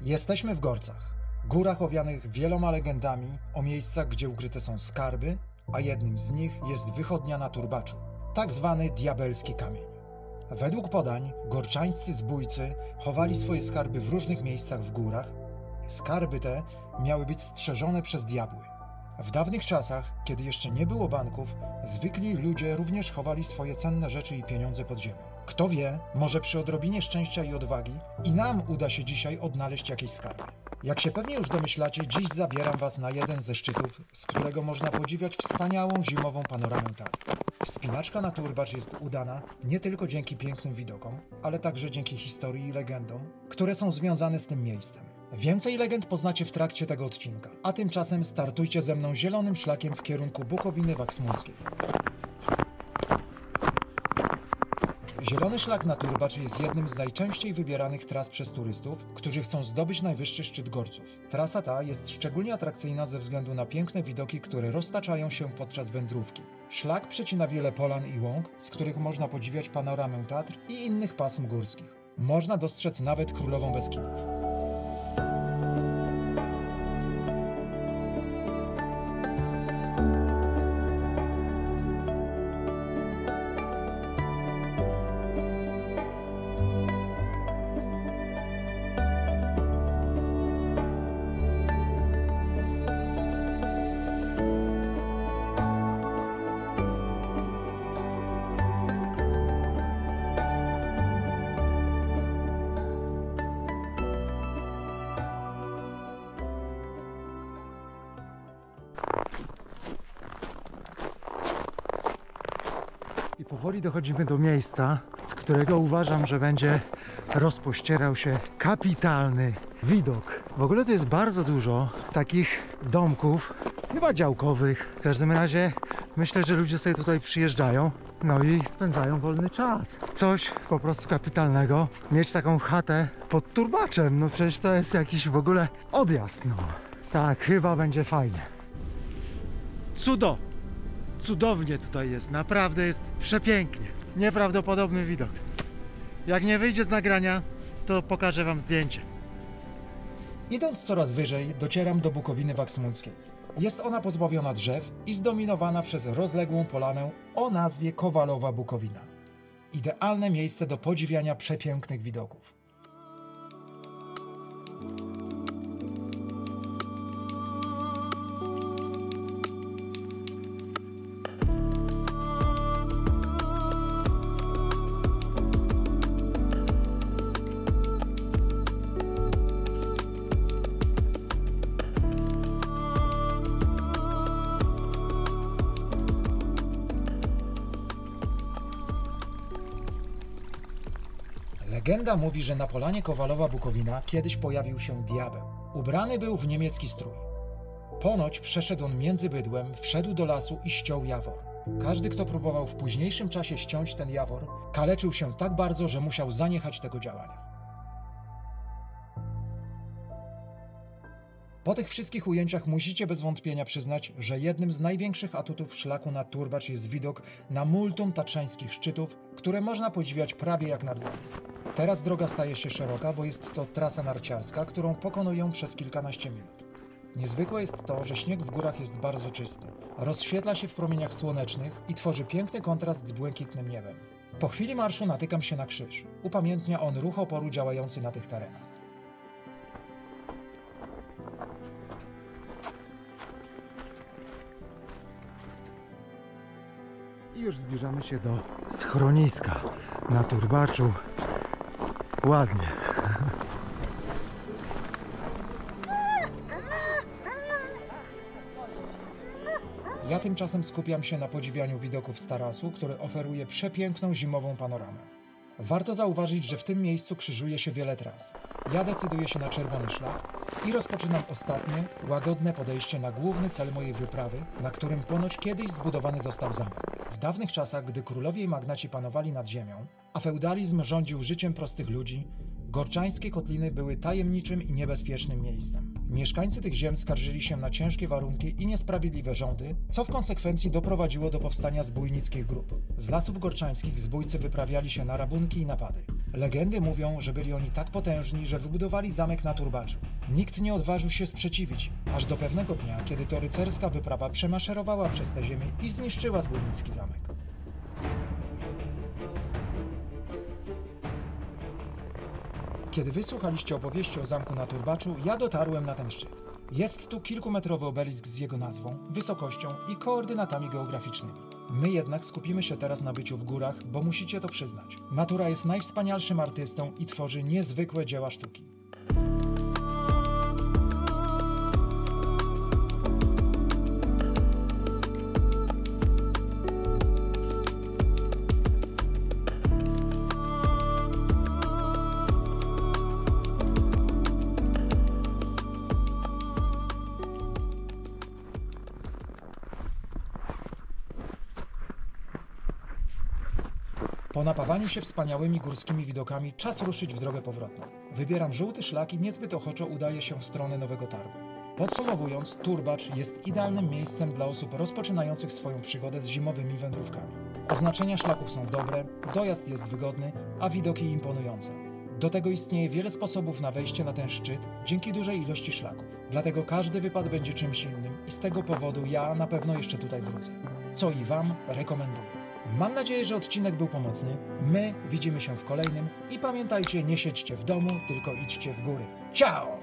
Jesteśmy w Gorcach, górach owianych wieloma legendami o miejscach, gdzie ukryte są skarby, a jednym z nich jest wychodnia na Turbaczu, tak zwany diabelski kamień. Według podań gorczańscy zbójcy chowali swoje skarby w różnych miejscach w górach. Skarby te miały być strzeżone przez diabły. W dawnych czasach, kiedy jeszcze nie było banków, zwykli ludzie również chowali swoje cenne rzeczy i pieniądze pod ziemią. Kto wie, może przy odrobinie szczęścia i odwagi i nam uda się dzisiaj odnaleźć jakieś skarby. Jak się pewnie już domyślacie, dziś zabieram Was na jeden ze szczytów, z którego można podziwiać wspaniałą zimową panoramę Tatr. Wspinaczka na Turbacz jest udana nie tylko dzięki pięknym widokom, ale także dzięki historii i legendom, które są związane z tym miejscem. Więcej legend poznacie w trakcie tego odcinka, a tymczasem startujcie ze mną zielonym szlakiem w kierunku Bukowiny Waksmunckiej. Zielony szlak na Turbacz jest jednym z najczęściej wybieranych tras przez turystów, którzy chcą zdobyć najwyższy szczyt Gorców. Trasa ta jest szczególnie atrakcyjna ze względu na piękne widoki, które roztaczają się podczas wędrówki. Szlak przecina wiele polan i łąk, z których można podziwiać panoramę Tatr i innych pasm górskich. Można dostrzec nawet Królową Beskidów. I powoli dochodzimy do miejsca, z którego uważam, że będzie rozpościerał się kapitalny widok. W ogóle to jest bardzo dużo takich domków, chyba działkowych. W każdym razie myślę, że ludzie sobie tutaj przyjeżdżają, no i spędzają wolny czas. Coś po prostu kapitalnego, mieć taką chatę pod Turbaczem, no przecież to jest jakiś w ogóle odjazd, no. Tak, chyba będzie fajnie. Cudownie tutaj jest, naprawdę jest przepięknie. Nieprawdopodobny widok. Jak nie wyjdzie z nagrania, to pokażę Wam zdjęcie. Idąc coraz wyżej, docieram do Bukowiny Waksmunckiej. Jest ona pozbawiona drzew i zdominowana przez rozległą polanę o nazwie Kowalowa Bukowina. Idealne miejsce do podziwiania przepięknych widoków. Legenda mówi, że na polanie Kowalowa Bukowina kiedyś pojawił się diabeł. Ubrany był w niemiecki strój. Ponoć przeszedł on między bydłem, wszedł do lasu i ściął jawor. Każdy, kto próbował w późniejszym czasie ściąć ten jawor, kaleczył się tak bardzo, że musiał zaniechać tego działania. Po tych wszystkich ujęciach musicie bez wątpienia przyznać, że jednym z największych atutów szlaku na Turbacz jest widok na multum tatrzańskich szczytów, które można podziwiać prawie jak na dłoni. Teraz droga staje się szeroka, bo jest to trasa narciarska, którą pokonują przez kilkanaście minut. Niezwykłe jest to, że śnieg w górach jest bardzo czysty. Rozświetla się w promieniach słonecznych i tworzy piękny kontrast z błękitnym niebem. Po chwili marszu natykam się na krzyż. Upamiętnia on ruch oporu działający na tych terenach. I już zbliżamy się do schroniska na Turbaczu. Ładnie. Ja tymczasem skupiam się na podziwianiu widoków z tarasu, który oferuje przepiękną zimową panoramę. Warto zauważyć, że w tym miejscu krzyżuje się wiele tras. Ja decyduję się na czerwony szlak i rozpoczynam ostatnie, łagodne podejście na główny cel mojej wyprawy, na którym ponoć kiedyś zbudowany został zamek. W dawnych czasach, gdy królowie i magnaci panowali nad ziemią, a feudalizm rządził życiem prostych ludzi, gorczańskie kotliny były tajemniczym i niebezpiecznym miejscem. Mieszkańcy tych ziem skarżyli się na ciężkie warunki i niesprawiedliwe rządy, co w konsekwencji doprowadziło do powstania zbójnickich grup. Z lasów gorczańskich zbójcy wyprawiali się na rabunki i napady. Legendy mówią, że byli oni tak potężni, że wybudowali zamek na Turbaczu. Nikt nie odważył się sprzeciwić im, aż do pewnego dnia, kiedy to rycerska wyprawa przemaszerowała przez tę ziemię i zniszczyła zbójnicki zamek. Kiedy wysłuchaliście opowieści o zamku na Turbaczu, ja dotarłem na ten szczyt. Jest tu kilkumetrowy obelisk z jego nazwą, wysokością i koordynatami geograficznymi. My jednak skupimy się teraz na byciu w górach, bo musicie to przyznać. Natura jest najwspanialszym artystą i tworzy niezwykłe dzieła sztuki. Po napawaniu się wspaniałymi górskimi widokami czas ruszyć w drogę powrotną. Wybieram żółty szlak i niezbyt ochoczo udaję się w stronę Nowego Targu. Podsumowując, Turbacz jest idealnym miejscem dla osób rozpoczynających swoją przygodę z zimowymi wędrówkami. Oznaczenia szlaków są dobre, dojazd jest wygodny, a widoki imponujące. Do tego istnieje wiele sposobów na wejście na ten szczyt dzięki dużej ilości szlaków. Dlatego każdy wypad będzie czymś innym i z tego powodu ja na pewno jeszcze tutaj wrócę. Co i Wam rekomenduję. Mam nadzieję, że odcinek był pomocny. My widzimy się w kolejnym i pamiętajcie, nie siedźcie w domu, tylko idźcie w góry. Ciao!